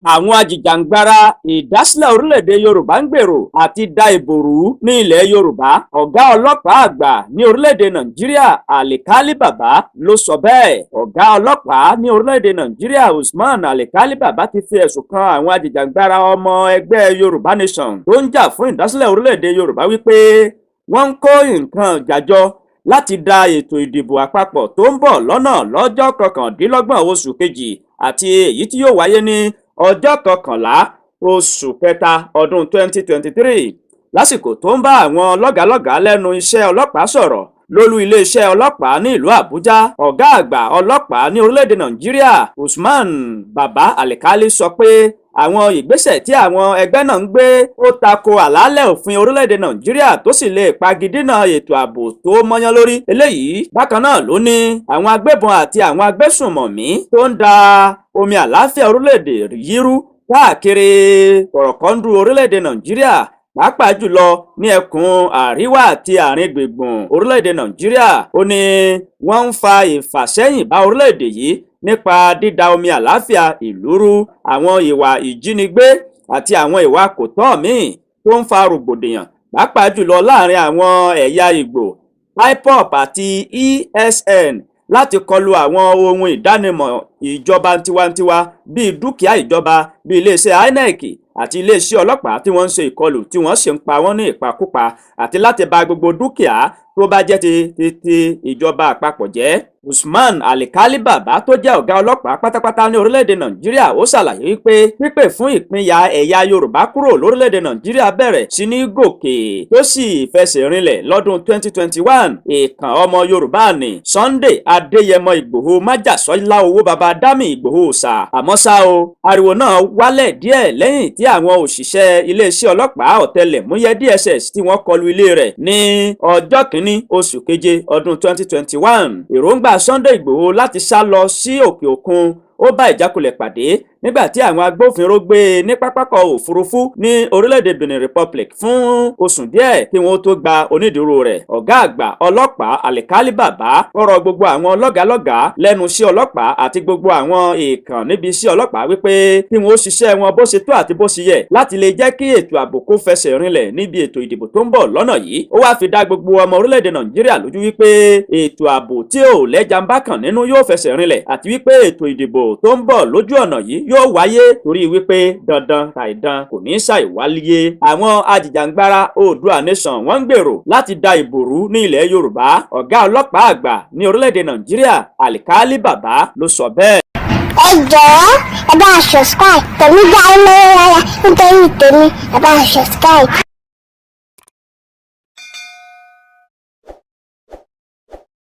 Àwọn ajìjàgbara ìdásílẹ̀ orílẹ̀-èdè Yorùbá ń gbèrò àti da ìbò rú ní ilẹ̀ Yorùbá. Ọ̀gá ọlọ́pàá àgbà ní orílẹ̀-èdè Nàìjíríà Àlìkálì Bàbá ló sọ bẹ́ẹ̀. Ọ̀gá ọlọ́pàá ní orílẹ̀-èdè Nàìjíríà Usman Àlìkálì Bàbá ti fi ẹ̀sùn kan àwọn ajìjàgbara ọmọ ẹgbẹ́ Yoruba Nation tó ń jà fún ìdásílẹ̀ orílẹ̀-èdè Yorùbá wípé wọ́n ń kó nǹkan ìjàjọ láti da ètò ìdìbò àpapọ̀ tó ń bọ̀ lọ́nà lọ́jọ́ 29 oṣù kejì àti èyí tí yóò wáyé ní ọjọ́ 11 oṣù kẹta ọdún 2023. Lásìkò tó ń bá àwọn lọ́gàálọ́gàá lẹ́nu iṣẹ́ ọlọ́pàá sọ̀rọ̀ lólú iléeṣẹ́ ọlọ́pàá ní ìlú Àbújá, ọ̀gá àgbà ọlọ́pàá ní orílẹ̀-èdè Nàìjíríà Usman Bàbá Àlìkálì sọ pé àwọn ìgbésẹ̀ tí àwọn ẹgbẹ́ náà ń gbé ó tako àlàálẹ̀ òfin orílẹ̀-èdè Nàìjíríà tó sì lè pagidínà ètò ààbò tó mọ́yán lórí. Eléyìí bákan náà ló ní àwọn agbébọn àti àwọn agbésùnmọ̀mí tó ń da omi àlàáfíà orílẹ̀-èdè yírú káàkiri kọ̀rọ̀kọ́ndù orílẹ̀-èdè Nàìjíríà, pàápàá jùlọ ní ẹkùn àríwá àti àárín gbùngbùn orílẹ̀-èdè Nàìjíríà. Ó ní wọ́n ń fa ìfàsẹ́yìn bá orílẹ̀-èdè yìí nípa dídà omi àlàáfíà ìlú rú, àwọn ìwà ìjínigbé àti àwọn ìwà kò tọ́ míì tó ń fa rògbòdìyàn pàápàá jùlọ láàrin àwọn ẹ̀yà Ìgbò, IPOB àti ESN láti kọlu àwọn ohun ìdánimọ̀ ìjọba tiwantiwa bíi dúkìá ìjọba bíi iléeṣẹ́ INEC àti iléeṣẹ́ ọlọ́pàá tí wọ́n ń ṣe ìkọlù tí wọ́n sì ń pa wọ́n ní ìpakúpa àti láti bà gbogbo dúkìá tó bá jẹ́ ti ìjọba àpapọ̀ jẹ́. Usman Àlìkálì Bàbá tó jẹ́ ọ̀gá ọlọ́pàá pátápátá ní orílẹ̀-èdè Nàìjíríà ó ṣàlàyé wípé pípè fún ìpínyà ẹ̀yà Yorùbá kúrò lórílẹ̀-èdè Nàìjíríà bẹ̀rẹ̀ sí ní gòkè tó sì fẹsẹ̀ rinlẹ̀ lọ́dún 2021. Ìkàn ọmọ Yorùbá ní Sunday Adéyẹmọ Ìgbòho májàsọ́lá owó baba Dámì Ìgbòho ṣá. Àmọ́ ṣá o, ariwo náà wálẹ̀ díẹ̀ lẹ́yìn tí àwọn òṣìṣẹ́ iléeṣẹ́ ọlọ́pàá ọ̀tẹlẹ̀múyẹ́ DSS tí wọ́n kọlu ilé rẹ̀ ní ọjọ́ 1 oṣù keje ọdún 2021. Èròǹgbà Sunday Ìgbòho láti sá lọ sí òkè òkun ó bá ìjákulẹ̀ pàdé nígbà tí àwọn agbófinró gbé e ní pápákọ̀ òfurufú ní orílẹ̀-èdè Benin Republic fún oṣù díẹ̀ kí wọ́n tó gba onídùúró rẹ̀. Ọ̀gá àgbà ọlọ́pàá Àlìkálì Bàbá rọ̀ gbogbo àwọn lọ́gàálọ́gàá lẹ́nu iṣẹ́ ọlọ́pàá àti gbogbo àwọn èèkàn níbi iṣẹ́ ọlọ́pàá wípé kí wọ́n ṣiṣẹ́ wọn bó ṣe tó àti bó ṣe yẹ láti lè jẹ́ kí ètò ààbò kó fẹsẹ̀ rinlẹ̀ níbi ètò ìdìbò tó ń bọ̀ lọ́nà yìí. Ó wá fi dá gbogbo ọmọ orílẹ̀-èdè Nàìjíríà lójú wípé ètò ààbò tí ò lẹ́jà ń bá kàn nínú yóò fẹsẹ̀ rinlẹ̀ àti wípé ètò ìdìbò tó ń bọ̀ lójú ọ̀nà yìí yóò wáyé torí wípé dandan tàìdan kò ní ṣàìwáyé. Àwọn ajìjàgbara Oodua Nation wọ́n ń gbèrò láti da ìbò rú ní ilẹ̀ Yorùbá. Ọ̀gá ọlọ́pàá àgbà ní orílẹ̀-èdè Nàìjíríà Àlìkálì Bàbá ló sọ bẹ́ẹ̀. Ẹ jọ̀ọ́ ẹ bá subscribe tẹ̀mí gbá ẹ lọ́wọ́ rárá nítorí tèmi ẹ bá subscribe.